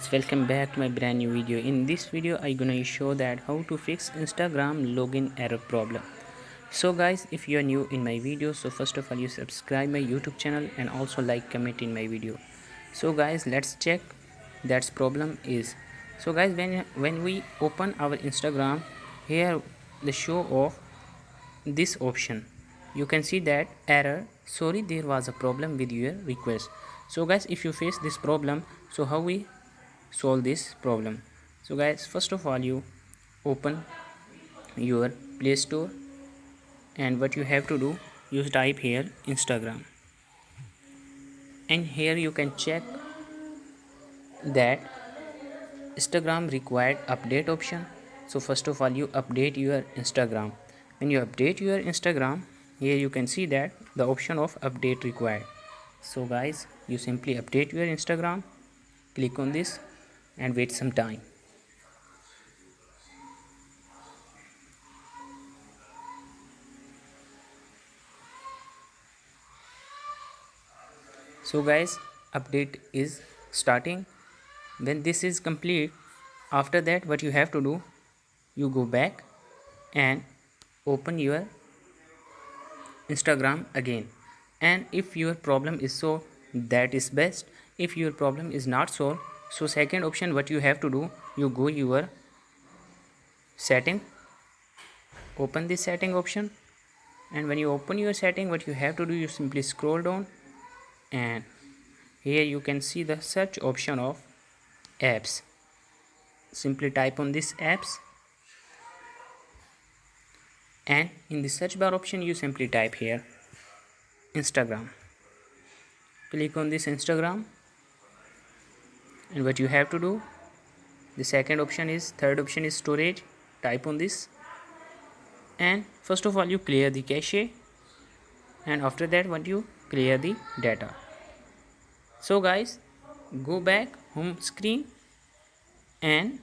Welcome back to my brand new video. In this video I'm gonna show that how to fix Instagram login error problem. So guys, if you are new in my video, so first of all you subscribe my YouTube channel and also like, comment in my video. So guys, let's check that's problem is. So guys, when we open our Instagram, here the show of this option, you can see that error, sorry there was a problem with your request. So guys, if you face this problem, so how we solve this problem? So guys, first of all you open your Play Store, and what you have to do, you type here Instagram, and here you can check that Instagram required update option. So first of all you update your Instagram. When you update your Instagram, here you can see that the option of update required. So guys, you simply update your Instagram, click on this and wait some time. So guys, update is starting. When this is complete, after that what you have to do, you go back and open your Instagram again. And if your problem is solved, that is best. If your problem is not solved, so second option what you have to do, you go your setting, open this setting option, and when you open your setting, what you have to do, you simply scroll down, and here you can see the search option of apps. Simply type on this apps, and in the search bar option you simply type here Instagram. Click on this Instagram, and what you have to do, the third option is storage. Type on this, and first of all you clear the cache, and after that what you clear the data. So guys, go back home screen and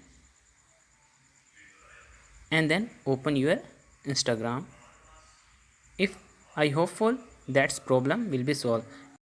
then open your Instagram. If I hopeful that's problem will be solved.